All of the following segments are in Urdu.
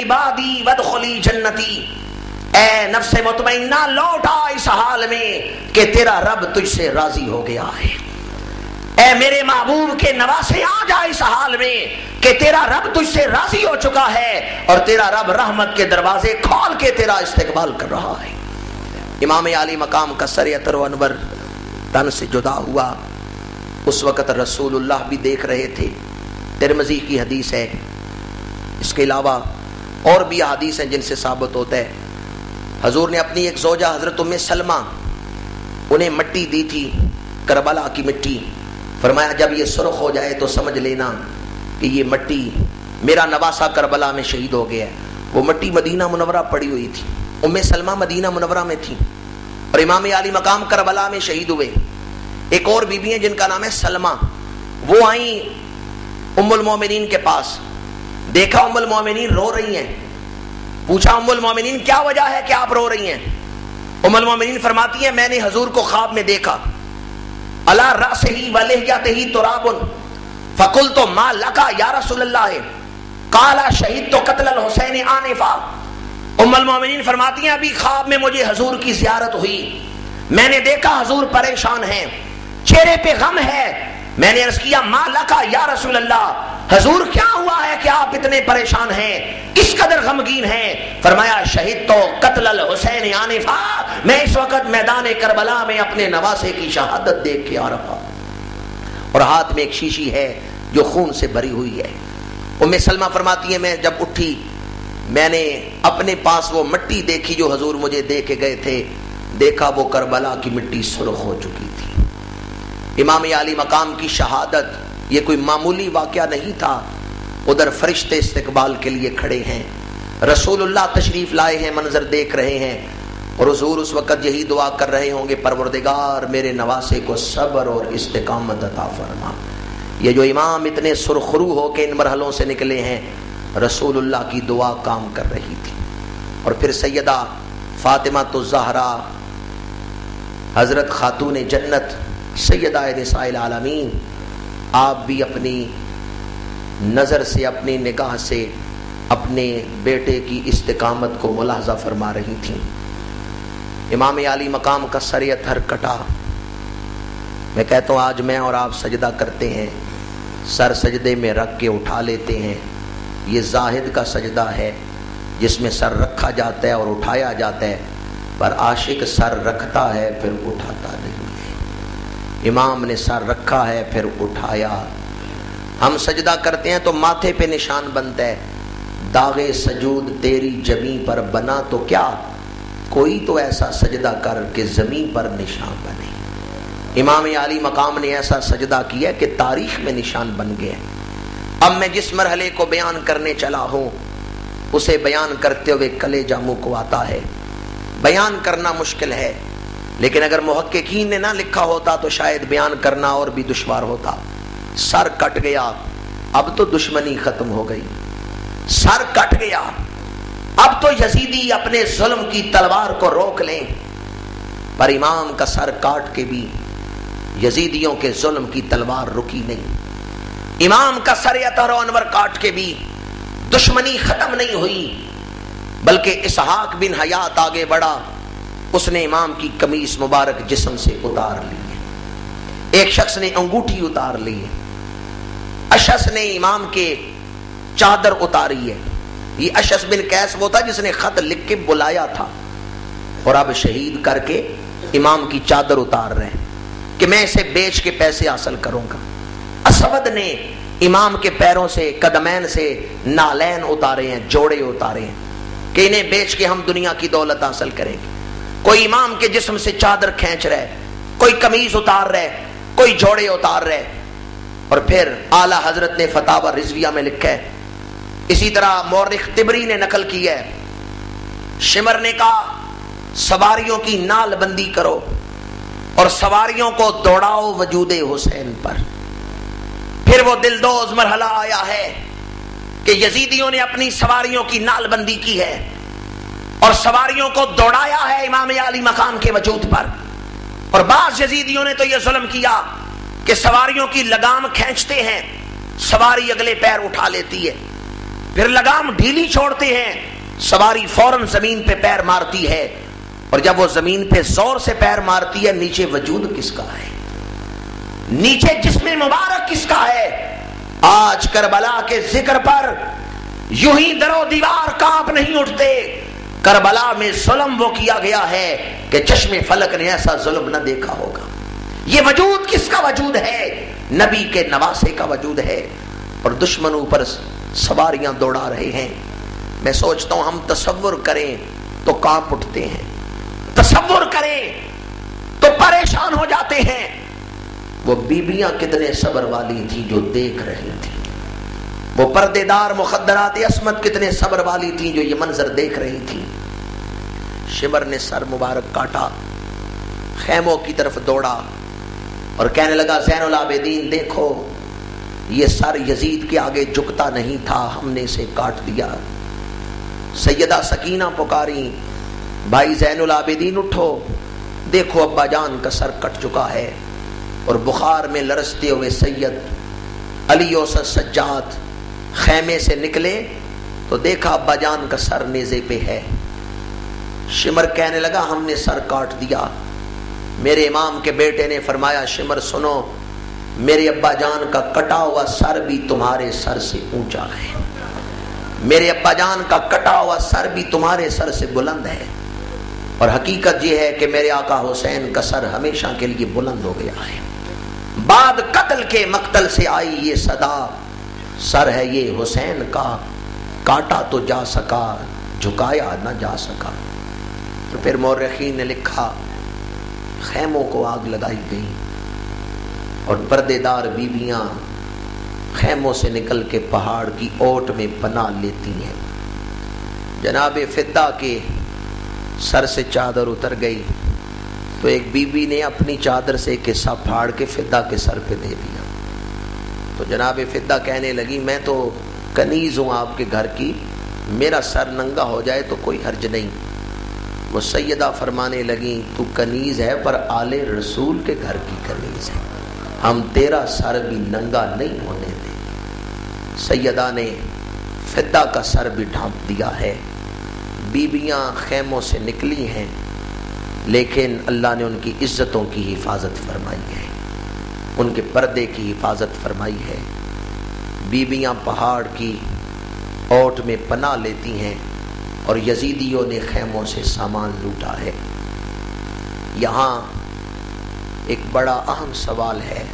عبادی وادخلی جنتی، اے نفس مطمئنہ لوٹ آ اس حال میں کہ تیرا رب تجھ سے راضی ہو گیا ہے، اے میرے محبوب کے نواسے آ جا اس حال میں کہ تیرا رب تجھ سے راضی ہو چکا ہے اور تیرا رب رحمت کے دروازے کھول کے تیرا استقبال کر رہا ہے۔ امام عالی مقام کا سر عطر و انور تن سے جدا ہوا، اس وقت رسول اللہ بھی دیکھ رہے تھے۔ ترمذی کی حدیث ہے، اس کے علاوہ اور بھی احادیث ہیں جن سے ثابت ہوتا ہے حضور نے اپنی ایک زوجہ حضرت ام سلمہ انہیں مٹی دی تھی، کربلا کی مٹی، فرمایا جب یہ سرخ ہو جائے تو سمجھ لینا کہ یہ مٹی میرا نواسا کربلا میں شہید ہو گیا ہے۔ وہ مٹی مدینہ منورہ پڑی ہوئی تھی، ام سلمہ مدینہ منورہ میں تھی اور امام عالی مقام کربلا میں شہید ہوئے۔ ایک اور بی بی ہیں جن کا نام ہے سلمہ، وہ آئیں ام المومنین کے پاس، دیکھا ام المومنین رو رہی ہیں، پوچھا ام المومنین کیا وجہ ہے کہ آپ رو رہی ہیں؟ ام المومنین فرماتی ہیں میں نے حضور کو خواب میں دیکھا، علی رأسہ ولحیتہ تراب فقلت ما لکا یا رسول اللہ قال شہدت قتل الحسین آنفا۔ ام المومنین فرماتی ہیں ابھی خواب میں مجھے حضور کی زیارت ہوئی، میں نے دیکھا حضور پریشان ہیں، چہرے پہ غم ہے، میں نے عرض کیا ما لکا یا رسول اللہ، حضور کیا ہوا ہے کہ آپ اتنے پریشان ہیں، کس قدر غمگین ہیں؟ فرمایا شہید تو قتل الحسین آنفا، میں اس وقت میدان کربلا میں اپنے نواسے کی شہادت دیکھ کے آ رہا اور ہاتھ میں ایک شیشی ہے جو خون سے بھری ہوئی ہے۔ ام سلمہ فرماتی ہے میں جب اٹھی میں نے اپنے پاس وہ مٹی دیکھی جو حضور مجھے دے کے گئے تھے، دیکھا وہ کربلا کی مٹی سرخ ہو چکی تھی۔ امام عالی مقام کی شہادت یہ کوئی معمولی واقعہ نہیں تھا، ادھر فرشتے استقبال کے لیے کھڑے ہیں، رسول اللہ تشریف لائے ہیں، منظر دیکھ رہے ہیں اور حضور اس وقت یہی دعا کر رہے ہوں گے پروردگار میرے نواسے کو صبر اور استقامت عطا فرما۔ یہ جو امام اتنے سرخرو ہو کے ان مرحلوں سے نکلے ہیں، رسول اللہ کی دعا کام کر رہی تھی۔ اور پھر سیدہ فاطمہ الزہرا حضرت خاتون جنت سیدہ نساء العالمین، آپ بھی اپنی نظر سے اپنی نگاہ سے اپنے بیٹے کی استقامت کو ملاحظہ فرما رہی تھیں۔ امام عالی مقام کا سر اتھر کٹا، میں کہتا ہوں آج میں اور آپ سجدہ کرتے ہیں، سر سجدے میں رکھ کے اٹھا لیتے ہیں، یہ زاہد کا سجدہ ہے جس میں سر رکھا جاتا ہے اور اٹھایا جاتا ہے، پر عاشق سر رکھتا ہے پھر اٹھاتا نہیں ہے۔ امام نے سر رکھا ہے پھر اٹھایا۔ ہم سجدہ کرتے ہیں تو ماتھے پہ نشان بنتا ہے، داغ سجود تیری جبیں پر بنا تو کیا، کوئی تو ایسا سجدہ کر کہ زمین پر نشان بنے۔ امام عالی مقام نے ایسا سجدہ کیا کہ تاریخ میں نشان بن گیا۔ اب میں جس مرحلے کو بیان کرنے چلا ہوں اسے بیان کرتے ہوئے کلیجہ منہ کو آتا ہے، بیان کرنا مشکل ہے، لیکن اگر محققین نے نہ لکھا ہوتا تو شاید بیان کرنا اور بھی دشوار ہوتا۔ سر کٹ گیا، اب تو دشمنی ختم ہو گئی، سر کٹ گیا، اب تو یزیدی اپنے ظلم کی تلوار کو روک لیں، پر امام کا سر کاٹ کے بھی یزیدیوں کے ظلم کی تلوار رکی نہیں۔ امام کا سر عطر و انور کاٹ کے بھی دشمنی ختم نہیں ہوئی، بلکہ اسحاق بن حیات آگے بڑھا، اس نے امام کی قمیص مبارک جسم سے اتار لی ہے، ایک شخص نے انگوٹھی اتار لی ہے، اشعث نے امام کے چادر اتاری ہے۔ یہ اشعث بن قیس وہ تھا جس نے خط لکھ کے بلایا تھا اور اب شہید کر کے امام کی چادر اتار رہے ہیں کہ میں اسے بیچ کے پیسے حاصل کروں گا۔ اسود نے امام کے پیروں سے قدمین سے نالین اتارے ہیں، جوڑے اتارے ہیں کہ انہیں بیچ کے ہم دنیا کی دولت حاصل کریں گے۔ کوئی امام کے جسم سے چادر کھینچ رہے، کوئی قمیض اتار رہے، کوئی جوڑے اتار رہے۔ اور پھر اعلی حضرت نے فتاوی رضویہ میں لکھا ہے، اسی طرح مورخ طبری نے نقل کی ہے، شمر نے کہا سواریوں کی نال بندی کرو اور سواریوں کو دوڑاؤ وجود حسین پر۔ پھر وہ دلدوز مرحلہ آیا ہے کہ یزیدیوں نے اپنی سواریوں کی نال بندی کی ہے اور سواریوں کو دوڑایا ہے امام عالی مقام کے وجود پر۔ اور بعض یزیدیوں نے تو یہ ظلم کیا کہ سواریوں کی لگام کھینچتے ہیں، سواری اگلے پیر اٹھا لیتی ہے، پھر لگام ڈھیلی چھوڑتے ہیں، سواری فوراً زمین پہ پیر مارتی ہے، اور جب وہ زمین پہ زور سے پیر مارتی ہے، نیچے وجود کس کا ہے؟ نیچے جسم مبارک کس کا ہے؟ آج کربلا کے ذکر پر یوں ہی در و دیوار کانپ نہیں اٹھتے۔ کربلا میں ظلم وہ کیا گیا ہے کہ چشم فلک نے ایسا ظلم نہ دیکھا ہوگا۔ یہ وجود کس کا وجود ہے؟ نبی کے نواسے کا وجود ہے، اور دشمنوں پر سواریاں دوڑا رہے ہیں۔ میں سوچتا ہوں ہم تصور کریں تو کانپ اٹھتے ہیں، تصور کریں تو پریشان ہو جاتے ہیں۔ وہ بیبیاں کتنے صبر والی تھیں جو دیکھ رہی تھیں، وہ پردے دار مخدرات عصمت کتنے صبر والی تھیں جو یہ منظر دیکھ رہی تھیں۔ شمر نے سر مبارک کاٹا، خیموں کی طرف دوڑا اور کہنے لگا زین العابدین دیکھو، یہ سر یزید کے آگے جھکتا نہیں تھا، ہم نے اسے کاٹ دیا۔ سیدہ سکینہ پکاری، بھائی زین العابدین اٹھو، دیکھو ابا جان کا سر کٹ چکا ہے۔ اور بخار میں لرزتے ہوئے سید علی و سجاد خیمے سے نکلے تو دیکھا ابا جان کا سر نیزے پہ ہے۔ شمر کہنے لگا ہم نے سر کاٹ دیا۔ میرے امام کے بیٹے نے فرمایا شمر سنو، میرے ابا جان کا کٹا ہوا سر بھی تمہارے سر سے اونچا ہے، میرے ابا جان کا کٹا ہوا سر بھی تمہارے سر سے بلند ہے، اور حقیقت یہ ہے کہ میرے آقا حسین کا سر ہمیشہ کے لیے بلند ہو گیا ہے۔ بعد قتل کے مقتل سے آئی یہ صدا، سر ہے یہ حسین کا، کاٹا تو جا سکا جھکایا نہ جا سکا۔ اور پھر مورخین نے لکھا خیموں کو آگ لگائی گئی اور پردے دار بیویاں خیموں سے نکل کے پہاڑ کی اوٹ میں پناہ لیتی ہیں۔ جناب فدہ کے سر سے چادر اتر گئی تو ایک بی بی نے اپنی چادر سے ایک حصہ پھاڑ کے فدہ کے سر پہ دے دیا۔ تو جناب فدہ کہنے لگی میں تو کنیز ہوں آپ کے گھر کی، میرا سر ننگا ہو جائے تو کوئی حرج نہیں۔ وہ سیدہ فرمانے لگیں تو کنیز ہے پر آل رسول کے گھر کی کنیز ہے، ہم تیرا سر بھی ننگا نہیں ہونے دیں۔ سیدہ نے فدہ کا سر بھی ڈھانپ دیا ہے۔ بیبیاں خیموں سے نکلی ہیں لیکن اللہ نے ان کی عزتوں کی حفاظت فرمائی ہے، ان کے پردے کی حفاظت فرمائی ہے۔ بیبیاں پہاڑ کی اوٹ میں پناہ لیتی ہیں اور یزیدیوں نے خیموں سے سامان لوٹا ہے۔ یہاں ایک بڑا اہم سوال ہے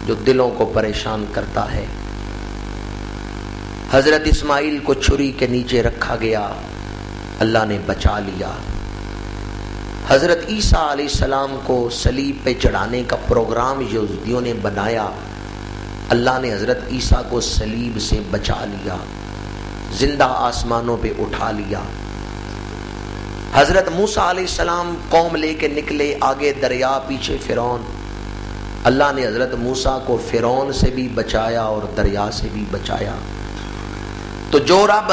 جو دلوں کو پریشان کرتا ہے۔ حضرت اسماعیل کو چھری کے نیچے رکھا گیا، اللہ نے بچا لیا۔ حضرت عیسیٰ علیہ السلام کو صلیب پہ چڑھانے کا پروگرام یہودیوں نے بنایا، اللہ نے حضرت عیسیٰ کو صلیب سے بچا لیا، زندہ آسمانوں پہ اٹھا لیا۔ حضرت موسیٰ علیہ السلام قوم لے کے نکلے، آگے دریا پیچھے فرعون، اللہ نے حضرت موسیٰ کو فرعون سے بھی بچایا اور دریا سے بھی بچایا۔ تو جو رب